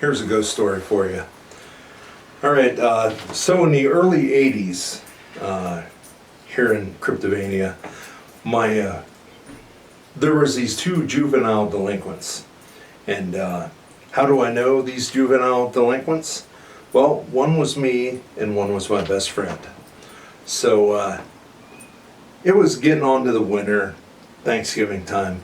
here's a ghost story for you. All right, so in the early 80s, here in Cryptovania, there was these two juvenile delinquents. And how do I know these juvenile delinquents? Well, one was me and one was my best friend. So it was getting on to the winter, Thanksgiving time,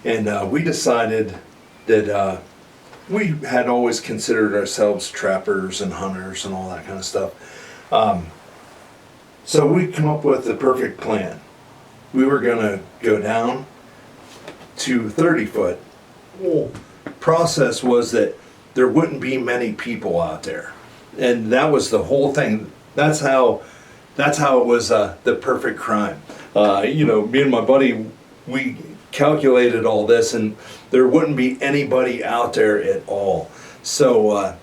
and we decided that we had always considered ourselves trappers and hunters and all that kind of stuff. So we come up with the perfect plan. We were going to go down to 30 foot. Well, process was that there wouldn't be many people out there, and that was the whole thing. That's how it was the perfect crime. Me and my buddy, we calculated all this, and there wouldn't be anybody out there at all. So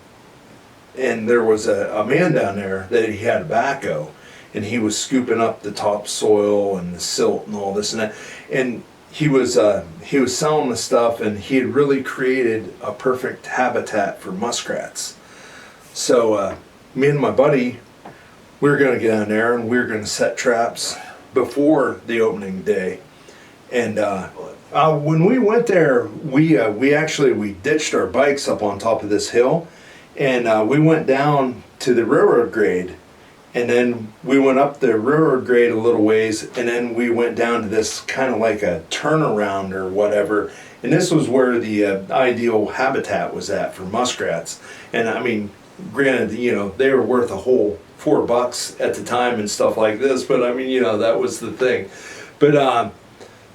and there was a man down there that he had a backhoe, and he was scooping up the topsoil and the silt and all this and that, and he was selling the stuff, and he had really created a perfect habitat for muskrats. So me and my buddy, we were going to get down there and we were going to set traps before the opening day. And when we went there, we ditched our bikes up on top of this hill, and we went down to the railroad grade. And then we went up the railroad grade a little ways, and then we went down to this kind of like a turnaround or whatever. And this was where the ideal habitat was at for muskrats. And I mean, granted, they were worth a whole $4 at the time and stuff like this, but I mean, that was the thing. But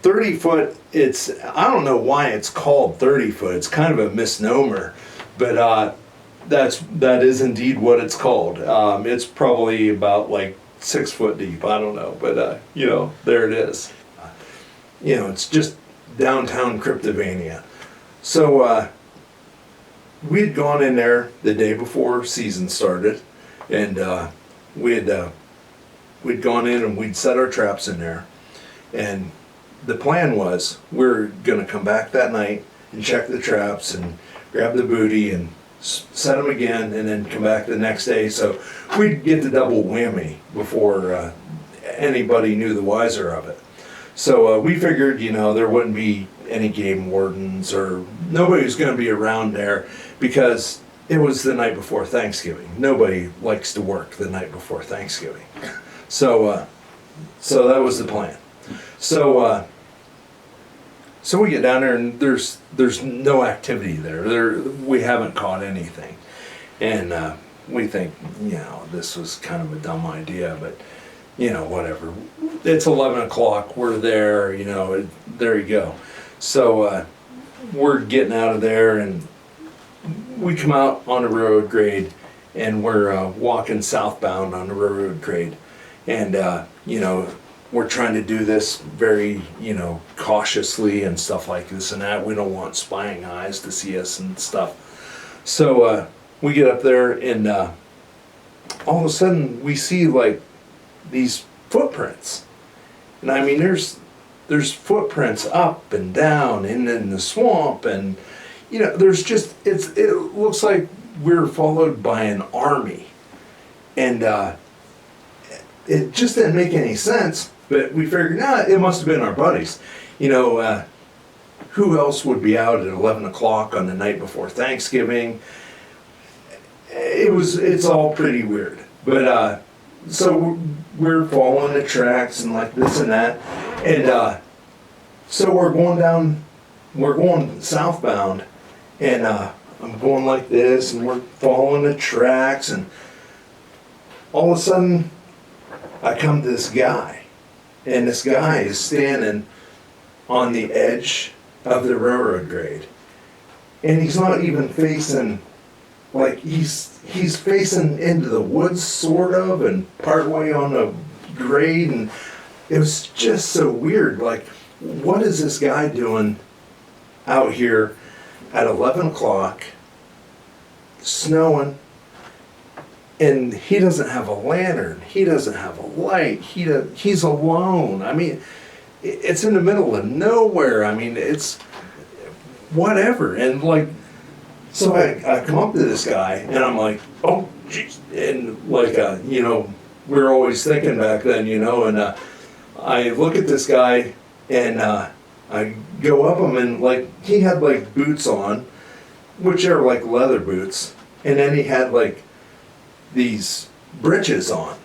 30 foot, I don't know why it's called 30 foot. It's kind of a misnomer, but that is indeed what it's called. It's probably about like 6 foot deep. I don't know, but there it is. It's just downtown Cryptovania. So we'd gone in there the day before season started, and we'd gone in and we'd set our traps in there, and the plan was we're gonna come back that night and check the traps and grab the booty and set them again, and then come back the next day. So we'd get the double whammy before anybody knew the wiser of it. So we figured, there wouldn't be any game wardens or nobody was going to be around there because it was the night before Thanksgiving. Nobody likes to work the night before Thanksgiving. So that was the plan. So we get down there, and there's no activity there. We haven't caught anything, and we think this was kind of a dumb idea, but whatever. It's 11 o'clock. We're there. There you go. So we're getting out of there, and we come out on the railroad grade, and we're walking southbound on the railroad grade, and we're trying to do this very, cautiously and stuff like this and that. We don't want spying eyes to see us and stuff. So we get up there, and all of a sudden we see like these footprints. And I mean, there's footprints up and down and in the swamp, and there's just it looks like we're followed by an army, and it just didn't make any sense. But we figured, it must have been our buddies. Who else would be out at 11 o'clock on the night before Thanksgiving? It's all pretty weird. But so we're following the tracks and like this and that. And so we're going southbound, and I'm going like this, and we're following the tracks, and all of a sudden I come to this guy. And this guy is standing on the edge of the railroad grade. And he's not even facing, like he's facing into the woods sort of, and partway on the grade, and it was just so weird. Like, what is this guy doing out here at 11 o'clock, snowing? And he doesn't have a lantern. He doesn't have a light. He's alone. I mean, it's in the middle of nowhere. I mean, it's whatever. And like, So I come up to this guy and I'm like, oh, jeez. And like, we were always thinking back then, and I look at this guy and I go up him and like, he had like boots on, which are like leather boots. And then he had like these breeches on,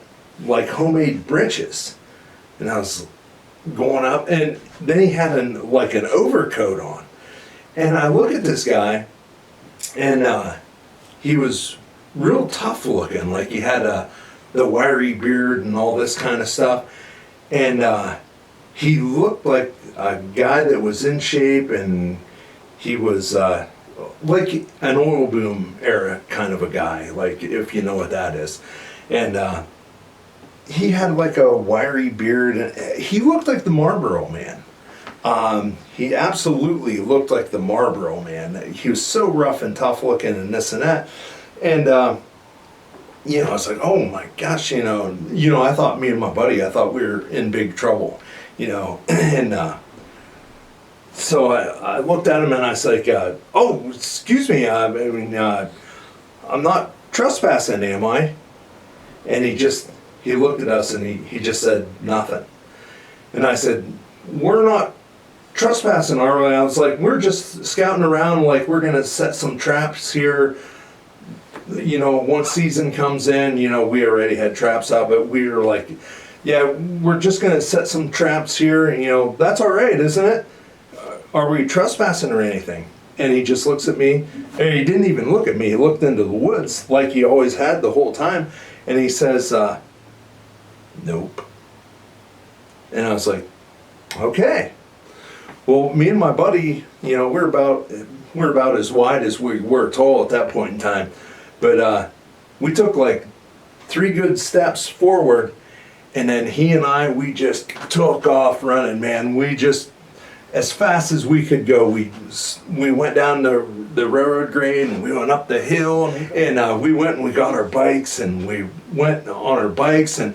like homemade breeches. And I was going up and then he had an overcoat on. And I look at this guy and he was real tough looking, like he had the wiry beard and all this kind of stuff. And he looked like a guy that was in shape, and he was like an oil boom era kind of a guy, like if you know what that is. And he had like a wiry beard, and he looked like the Marlboro Man. He absolutely looked like the Marlboro Man. He was so rough and tough looking and this and that. And, I was like, oh my gosh, I thought me and my buddy, I thought we were in big trouble, and so I looked at him and I was like, oh, excuse me, I'm not trespassing, am I? And he looked at us and he just said nothing. And I said, we're not trespassing, are we? I was like, we're just scouting around, like we're gonna set some traps here. Once season comes in, we already had traps out, but we were like, yeah, we're just gonna set some traps here, that's all right, isn't it? Are we trespassing or anything? And he just looks at me, and he didn't even look at me, he looked into the woods like he always had the whole time, and he says, nope. And I was like, okay. Well, me and my buddy, we're about as wide as we were tall at that point in time. But we took like 3 good steps forward, and then he and I, we just took off running, man. We just, as fast as we could go, we went down the railroad grade, and we went up the hill, and we went and we got our bikes, and we went on our bikes, and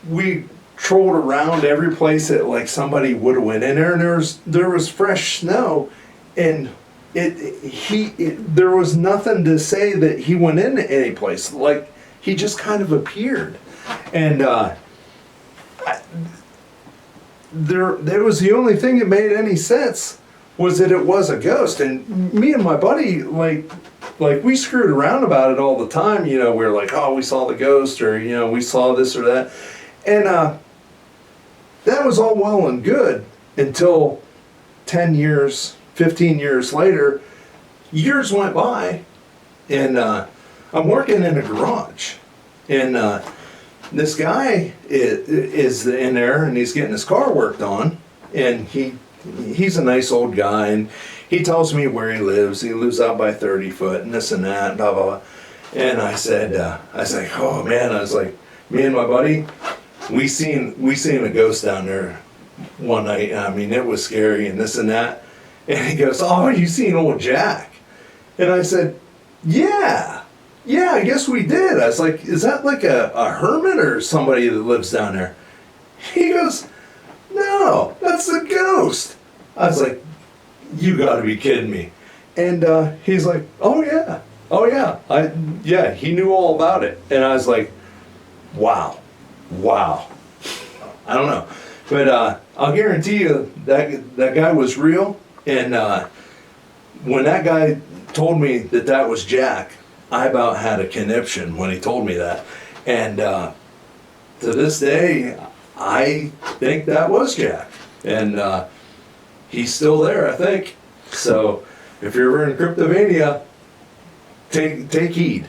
we trolled around every place that like somebody would have went in there, and there was fresh snow, and there was nothing to say that he went into any place. Like he just kind of appeared, and there was the only thing that made any sense was that it was a ghost. And me and my buddy like we screwed around about it all the time. We were like, oh, we saw the ghost, or we saw this or that, and that was all well and good until 10 years, 15 years later. Years went by, and I'm working in a garage, and this guy is in there, and he's getting his car worked on, and he's a nice old guy, and he tells me where he lives. He lives out by 30 foot, and this and that, blah, blah, blah. And I was like, oh man, I was like, me and my buddy, we seen a ghost down there one night. I mean, it was scary and this and that. And he goes, oh, you seen old Jack? And I said, yeah, I guess we did. I was like, is that like a hermit or somebody that lives down there? He goes, no, that's a ghost. I was like, you gotta be kidding me. And he's like, oh yeah, he knew all about it. And I was like, wow. I don't know. But I'll guarantee you that guy was real. And when that guy told me that was Jack, I about had a conniption when he told me that. And to this day, I think that was Jack. And he's still there, I think. So if you're ever in Cryptovania, take heed.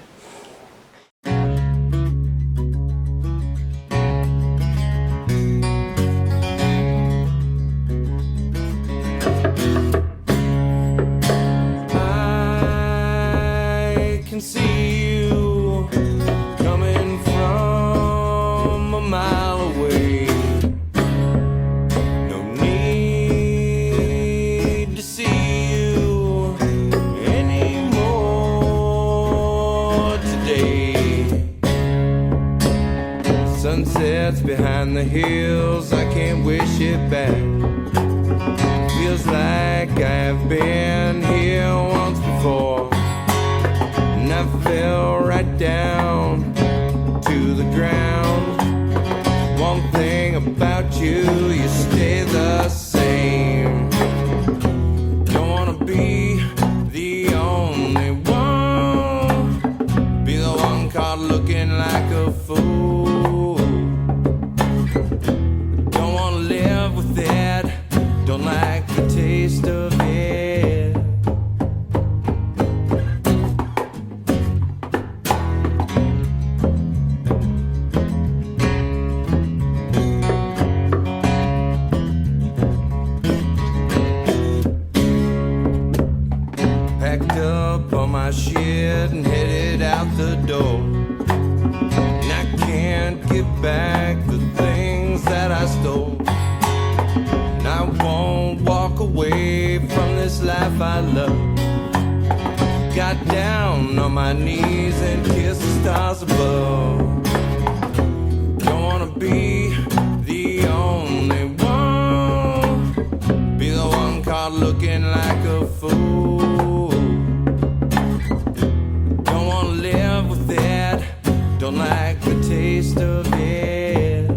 like the taste of it. Packed up all my shit and headed out the door. And I can't get back the things that I stole. And I won't walk away from this life I love. Got down on my knees and kissed the stars above. Don't wanna be the only one, be the one caught looking like a fool. Don't wanna live with it, don't like the taste of it.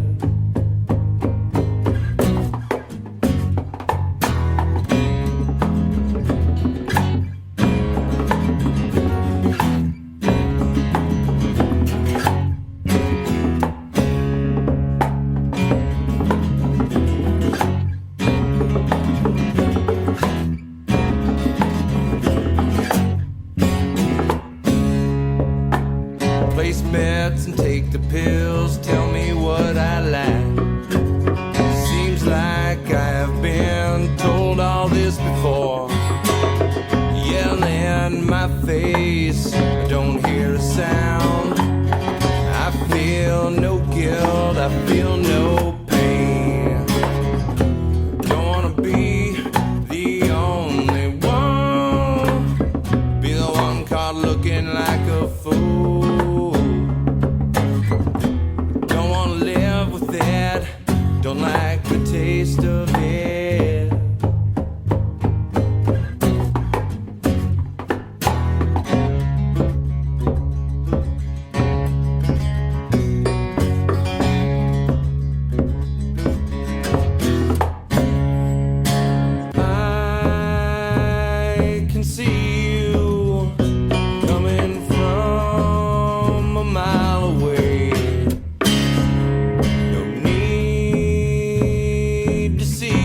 Place bets and take the pills, tell me what I like. Seems like I have been told all this before. Yell in my face, I don't hear a sound. I feel no guilt, I feel no pain. Don't wanna be the only one, be the one caught looking like a fool. Don't wanna live with it, don't like the taste of it. I can see you coming from a mile away. No need to see